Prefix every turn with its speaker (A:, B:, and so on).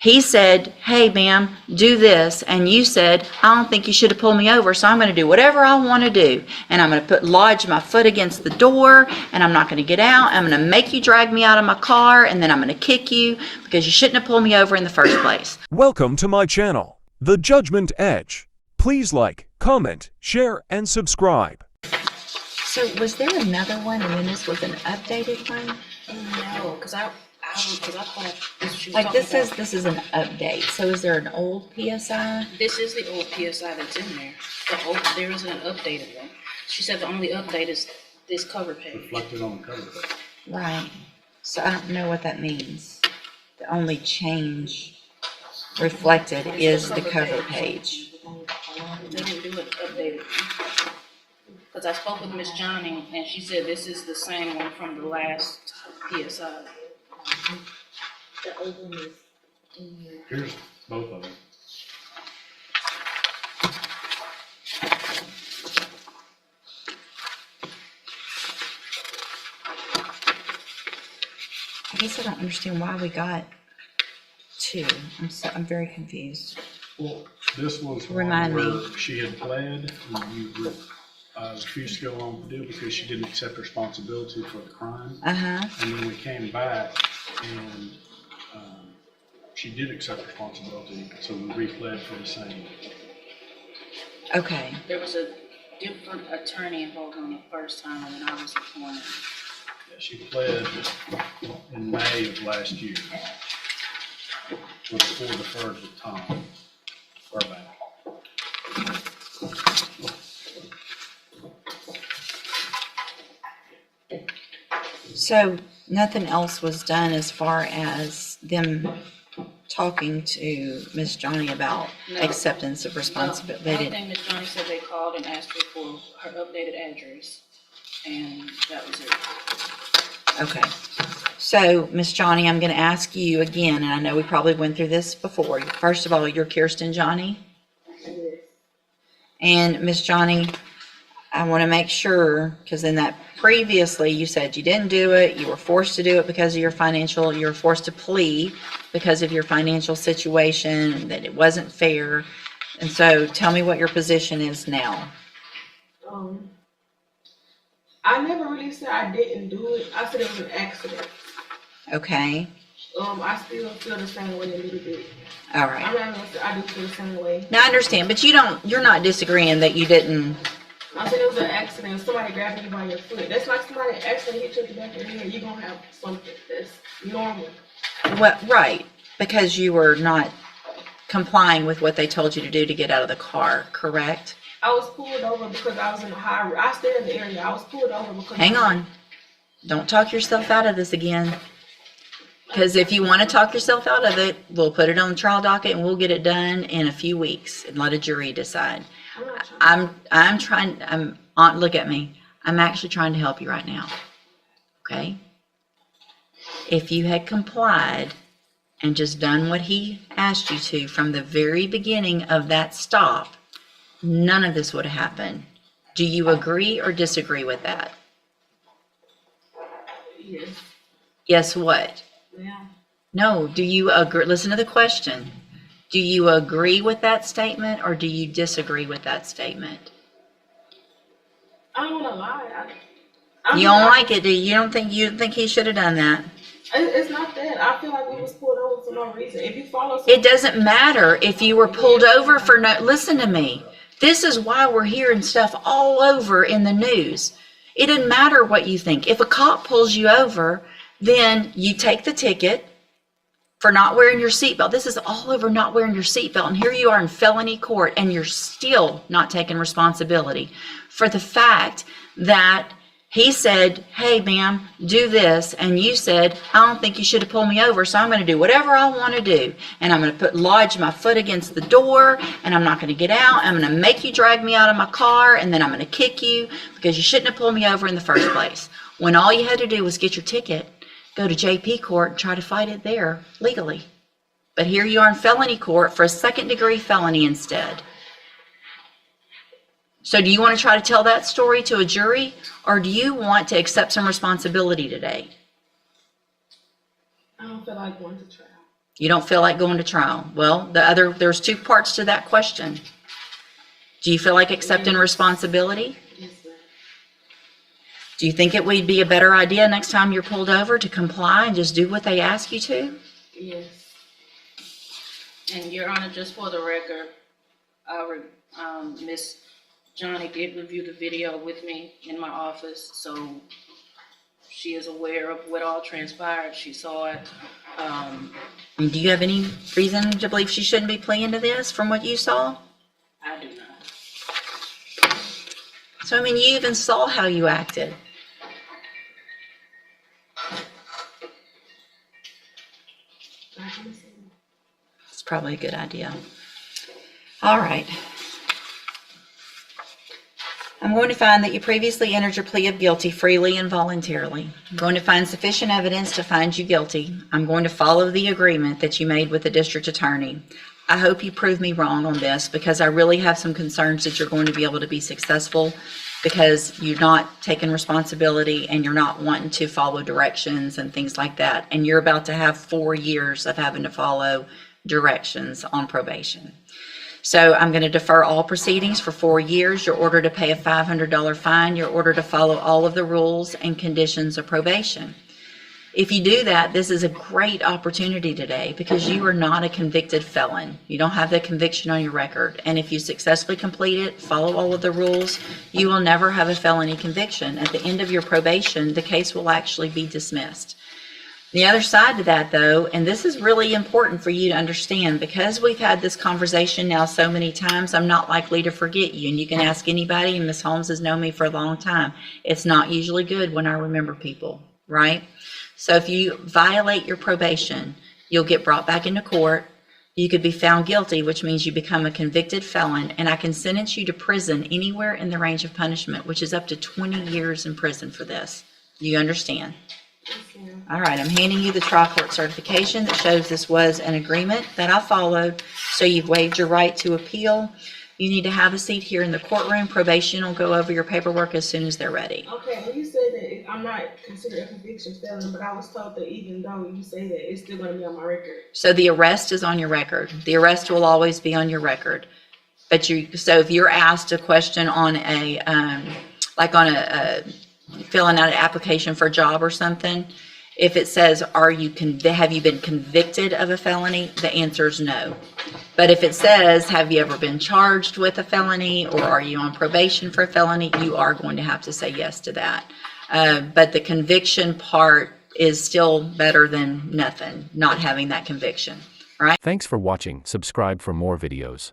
A: He said, hey, ma'am, do this. And you said, I don't think you should have pulled me over, so I'm going to do whatever I want to do. And I'm going to lodge my foot against the door, and I'm not going to get out. I'm going to make you drag me out of my car, and then I'm going to kick you because you shouldn't have pulled me over in the first place.
B: Welcome to my channel, The Judgment Edge. Please like, comment, share, and subscribe.
A: So was there another one, and then this was an updated one?
C: No, because I thought she was
A: Like
C: talking
A: this is an update. So is there an old PSI?
C: This is the old PSI that's in there. There isn't an updated one. She said the only update is this cover page.
D: Reflected on the cover page.
A: Right. So I don't know what that means. The only change reflected is the cover page.
C: They didn't do it updated. Because I spoke with Miss Johnny and she said this is the same one from the last PSI.
A: The old one is in here.
D: Here's both of them.
A: I guess I don't understand why we got two. I'm very confused.
D: Well, this was
A: Remind
D: one
A: me.
D: where she had pled and you refused to go along with it because she didn't accept responsibility for the crime.
A: Uh-huh.
D: And then we came back and she did accept responsibility, so we re-pled for the same.
A: Okay.
C: There was a different attorney involved on the first time and then I was appointed.
D: Yeah, she pled in May of last year. Was for deferred with Tom Burbank.
A: So nothing else was done as far as them talking to Miss Johnny about
C: No.
A: acceptance of responsibility.
C: The
A: They
C: only
A: didn't.
C: thing Miss Johnny said, they called and asked her for her updated address. And that was it.
A: Okay. So, Miss Johnny, I'm going to ask you again, and I know we probably went through this before. First of all, you're Kirsten Johnny? And Miss Johnny, I want to make sure, because in that previously you said you didn't do it, you were forced to do it because of your financial, you were forced to plea because of your financial situation, and that it wasn't fair. And so tell me what your position is now.
E: I never really said I didn't do it. I said it was an accident.
A: Okay?
E: I still feel the same way a little bit.
A: All
E: I'm
A: right.
E: not gonna say I do feel the same way.
A: Now I understand, but you're not disagreeing that you didn't.
E: I said it was an accident. Somebody grabbed you by your foot. That's like somebody accidentally hit you in the back of your head. You're gonna have something that's normal.
A: Well, right, because you were not complying with what they told you to do to get out of the car, correct?
E: I was pulled over because I was in a high. I stayed in the area. I was pulled over because.
A: Hang on. Don't talk yourself out of this again. Because if you want to talk yourself out of it, we'll put it on the trial docket and we'll get it done in a few weeks and let a jury decide. I'm trying, look at me. I'm actually trying to help you right now. Okay? If you had complied and just done what he asked you to from the very beginning of that stop, none of this would have happened. Do you agree or disagree with that?
E: Yes.
A: Yes, what?
E: Yeah.
A: No, do you agree? Listen to the question. Do you agree with that statement or do you disagree with that statement?
E: I don't wanna lie.
A: You don't like it, do you? You don't think he should have done that?
E: It's not that. I feel like we was pulled over for no reason. If you follow.
A: It doesn't matter if you were pulled over for no, listen to me. This is why we're hearing stuff all over in the news. It doesn't matter what you think. If a cop pulls you over, then you take the ticket for not wearing your seatbelt. This is all over not wearing your seatbelt. And here you are in felony court and you're still not taking responsibility for the fact that he said, hey, ma'am, do this. And you said, I don't think you should have pulled me over, so I'm going to do whatever I want to do. And I'm going to lodge my foot against the door, and I'm not going to get out. I'm going to make you drag me out of my car, and then I'm going to kick you because you shouldn't have pulled me over in the first place. When all you had to do was get your ticket, go to JP court, and try to fight it there legally. But here you are in felony court for a second-degree felony instead. So do you want to try to tell that story to a jury, or do you want to accept some responsibility today?
E: I don't feel like going to trial.
A: You don't feel like going to trial. Well, there's two parts to that question. Do you feel like accepting responsibility?
E: Yes, ma'am.
A: Do you think it would be a better idea next time you're pulled over to comply and just do what they ask you to?
E: Yes.
C: And Your Honor, just for the record, Miss Johnny did review the video with me in my office, so she is aware of what all transpired. She saw it.
A: Do you have any reason to believe she shouldn't be pleading to this from what you saw?
C: I do not.
A: So, I mean, you even saw how you acted. It's probably a good idea. All right. I'm going to find that you previously entered your plea of guilty freely and voluntarily. I'm going to find sufficient evidence to find you guilty. I'm going to follow the agreement that you made with the district attorney. I hope you prove me wrong on this, because I really have some concerns that you're going to be able to be successful, because you're not taking responsibility and you're not wanting to follow directions and things like that. And you're about to have 4 years of having to follow directions on probation. So I'm going to defer all proceedings for 4 years. You're ordered to pay a $500 fine. You're ordered to follow all of the rules and conditions of probation. If you do that, this is a great opportunity today, because you are not a convicted felon. You don't have that conviction on your record. And if you successfully complete it, follow all of the rules, you will never have a felony conviction. At the end of your probation, the case will actually be dismissed. The other side to that, though, and this is really important for you to understand, because we've had this conversation now so many times, I'm not likely to forget you. And you can ask anybody, and Ms. Holmes has known me for a long time. It's not usually good when I remember people, right? So if you violate your probation, you'll get brought back into court. You could be found guilty, which means you become a convicted felon, and I can sentence you to prison anywhere in the range of punishment, which is up to 20 years in prison for this. You understand?
E: Yes, ma'am.
A: All right, I'm handing you the trial court certification that shows this was an agreement that I followed, so you've waived your right to appeal. You need to have a seat here in the courtroom. Probation will go over your paperwork as soon as they're ready.
E: Okay, when you said that I'm not considered a conviction felon, but I was told that even though you say that, it's still gonna be on my record.
A: So the arrest is on your record. The arrest will always be on your record. But so if you're asked a question on filling out an application for a job or something, if it says, have you been convicted of a felony? The answer is no. But if it says, have you ever been charged with a felony, or are you on probation for a felony? You are going to have to say yes to that. But the conviction part is still better than nothing, not having that conviction, right?
B: Thanks for watching. Subscribe for more videos.